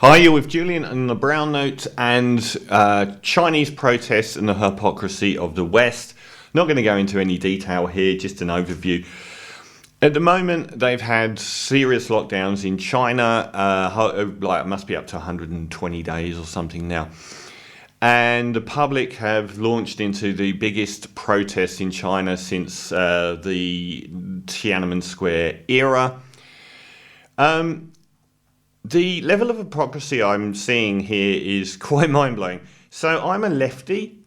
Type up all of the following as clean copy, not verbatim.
Hi, you're with Julian and the Brown Note and Chinese protests and the hypocrisy of the West. Not going to go into any detail here, just an overview. At the moment, they've had serious lockdowns in China, it must be up to 120 days or something now. And the public have launched into the biggest protests in China since the Tiananmen Square era. The level of hypocrisy I'm seeing here is quite mind-blowing. So I'm a lefty.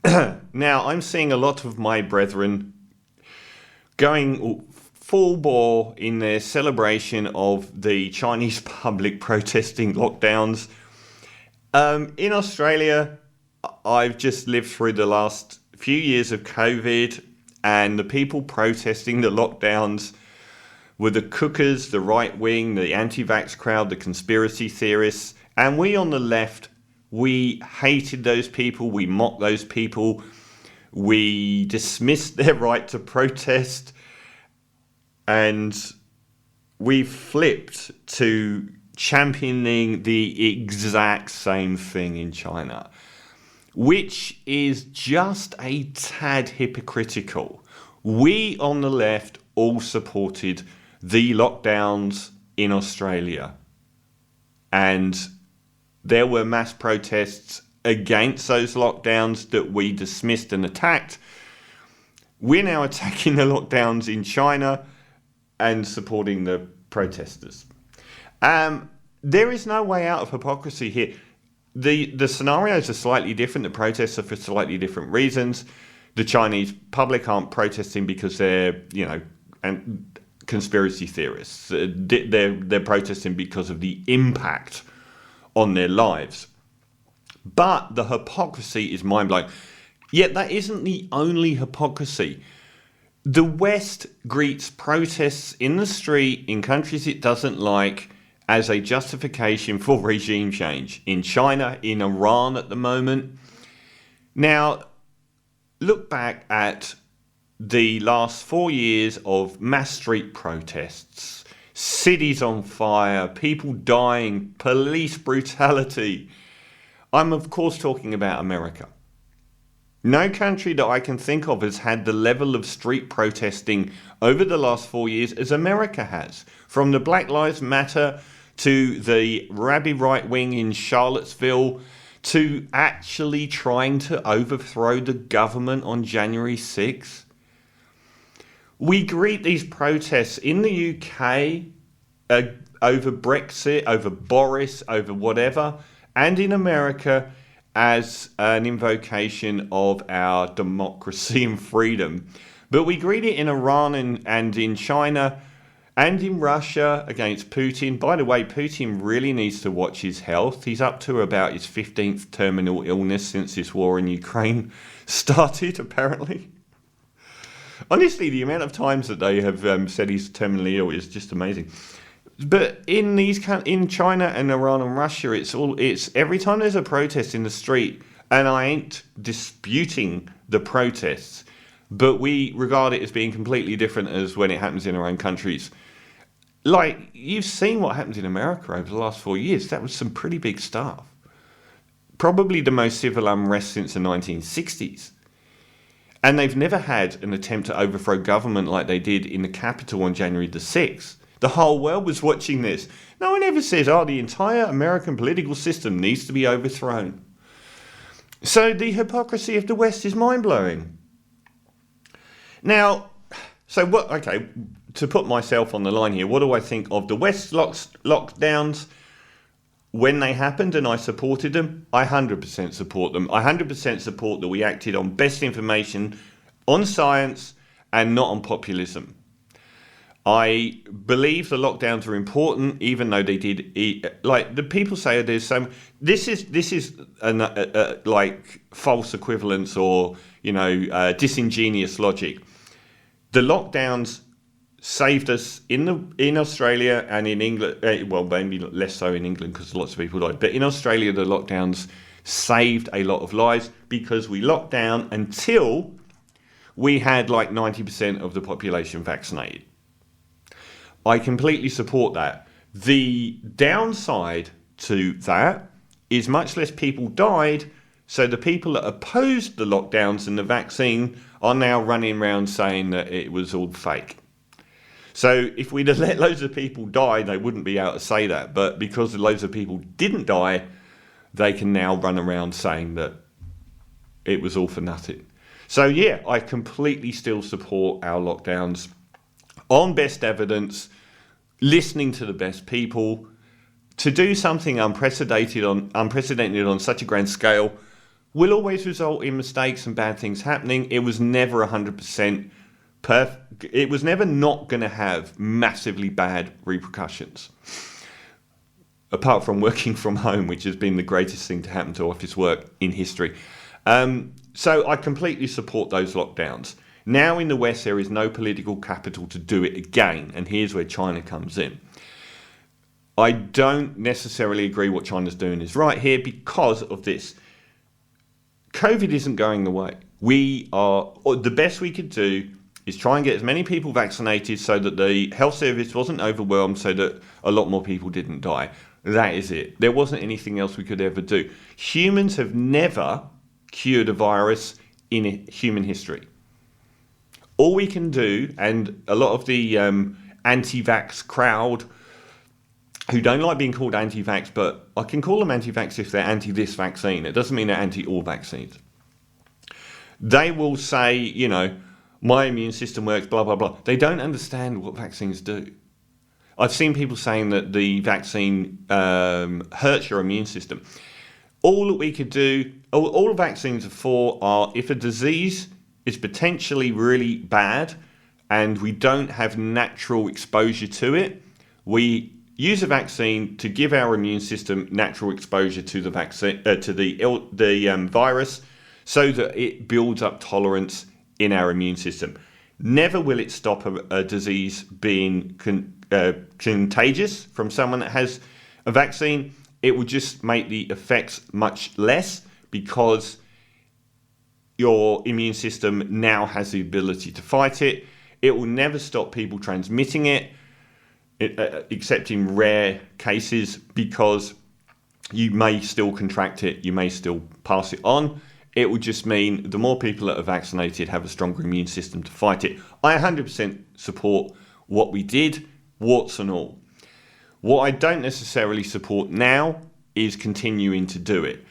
Now, I'm seeing a lot of my brethren going full bore in their celebration of the Chinese public protesting lockdowns. In Australia, I've just lived through the last few years of COVID, and the people protesting the lockdowns were the cookers, the right wing, the anti-vax crowd, the conspiracy theorists. And we on the left, we hated those people, we mocked those people, we dismissed their right to protest, and we flipped to championing the exact same thing in China, which is just a tad hypocritical. We on the left all supported the lockdowns in Australia, and there were mass protests against those lockdowns that we dismissed and attacked. We're now attacking the lockdowns in China and supporting the protesters. There is no way out of hypocrisy here. The scenarios are slightly different. The protests are for slightly different reasons. The Chinese public aren't protesting because they're, and conspiracy theorists. They're protesting because of the impact on their lives. But the hypocrisy is mind-blowing. Yet that isn't the only hypocrisy. The West greets protests in the street in countries it doesn't like as a justification for regime change. In China, in Iran at the moment. Now, look back at the last 4 years of mass street protests, cities on fire, people dying, police brutality. I'm of course talking about America. No country that I can think of has had the level of street protesting over the last 4 years as America has. From the Black Lives Matter to the rabby right wing in Charlottesville to actually trying to overthrow the government on January 6th. We greet these protests in the UK over Brexit, over Boris, over whatever, and in America as an invocation of our democracy and freedom. But we greet it in Iran and in China and in Russia against Putin. By the way, Putin really needs to watch his health. He's up to about his 15th terminal illness since this war in Ukraine started, apparently. Honestly, the amount of times that they have said he's terminally ill is just amazing. But in China and Iran and Russia, it's every time there's a protest in the street, and I ain't disputing the protests, but we regard it as being completely different as when it happens in our own countries. Like, you've seen what happened in America over the last 4 years. That was some pretty big stuff. Probably the most civil unrest since the 1960s. And they've never had an attempt to overthrow government like they did in the Capitol on January the 6th. The whole world was watching this. No one ever says, the entire American political system needs to be overthrown. So the hypocrisy of the West is mind-blowing. Now, to put myself on the line here, what do I think of the West lockdowns when they happened and I supported them? I 100% support them. I 100% support that we acted on best information, on science, and not on populism. I believe the lockdowns are important, even though they did. Like the people say, there's some. This is like false equivalence or disingenuous logic. The lockdowns saved us in Australia and in England. Well, maybe less so in England because lots of people died. But in Australia, the lockdowns saved a lot of lives because we locked down until we had like 90% of the population vaccinated. I completely support that. The downside to that is much less people died. So the people that opposed the lockdowns and the vaccine are now running around saying that it was all fake. So if we'd have let loads of people die, they wouldn't be able to say that. But because loads of people didn't die, they can now run around saying that it was all for nothing. So yeah, I completely still support our lockdowns on best evidence, listening to the best people. To do something unprecedented on such a grand scale will always result in mistakes and bad things happening. It was never 100% perfect. It was never not going to have massively bad repercussions. Apart from working from home, which has been the greatest thing to happen to office work in history. So I completely support those lockdowns. Now in the West, there is no political capital to do it again. And here's where China comes in. I don't necessarily agree what China's doing is right here because of this. COVID isn't going away. The best we could do is try and get as many people vaccinated so that the health service wasn't overwhelmed, so that a lot more people didn't die. That is it. There wasn't anything else we could ever do. Humans have never cured a virus in human history. All we can do, and a lot of the anti-vax crowd who don't like being called anti-vax, but I can call them anti-vax if they're anti this vaccine. It doesn't mean they're anti all vaccines. They will say, you know, my immune system works, blah, blah, blah. They don't understand what vaccines do. I've seen people saying that the vaccine hurts your immune system. All that we could do, all vaccines are for are if a disease is potentially really bad and we don't have natural exposure to it, we use a vaccine to give our immune system natural exposure to the vaccine, to the virus, so that it builds up tolerance in our immune system. Never will it stop a disease being contagious from someone that has a vaccine. It will just make the effects much less because your immune system now has the ability to fight it. It will never stop people transmitting it, except in rare cases, because you may still contract it, you may still pass it on. It will just mean the more people that are vaccinated have a stronger immune system to fight it. I 100% support what we did, warts and all. What I don't necessarily support now is continuing to do it.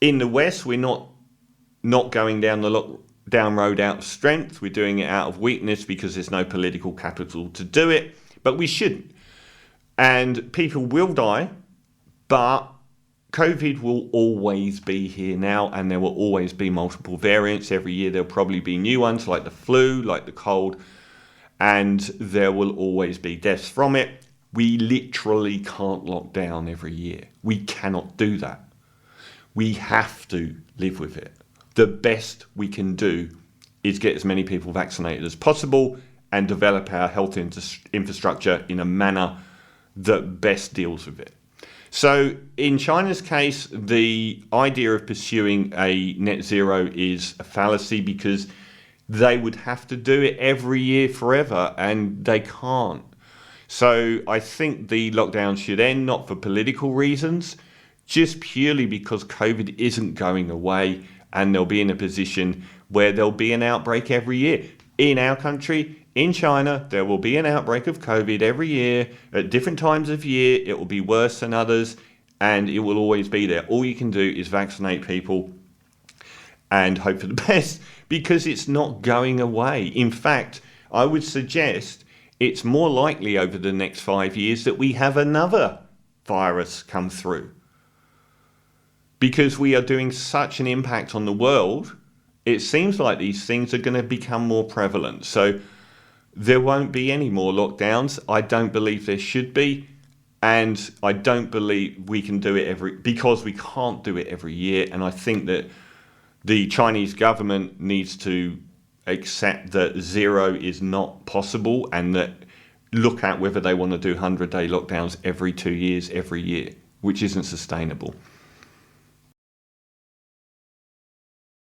In the West, we're not going down the lockdown road out of strength. We're doing it out of weakness because there's no political capital to do it. But we shouldn't. And people will die, but COVID will always be here now, and there will always be multiple variants. Every year there'll probably be new ones like the flu, like the cold, and there will always be deaths from it. We literally can't lock down every year. We cannot do that. We have to live with it. The best we can do is get as many people vaccinated as possible and develop our health infrastructure in a manner that best deals with it. So in China's case, the idea of pursuing a net zero is a fallacy because they would have to do it every year forever, and they can't. So I think the lockdown should end, not for political reasons, just purely because COVID isn't going away, and they'll be in a position where there'll be an outbreak every year. In our country, in China, there will be an outbreak of COVID every year. At different times of year, it will be worse than others, and it will always be there. All you can do is vaccinate people and hope for the best, because it's not going away. In fact, I would suggest it's more likely over the next 5 years that we have another virus come through. Because we are doing such an impact on the world, it seems like these things are going to become more prevalent. So there won't be any more lockdowns. I don't believe there should be. And I don't believe we can do it because we can't do it every year. And I think that the Chinese government needs to accept that zero is not possible, and that look at whether they want to do 100-day lockdowns every 2 years, every year, which isn't sustainable.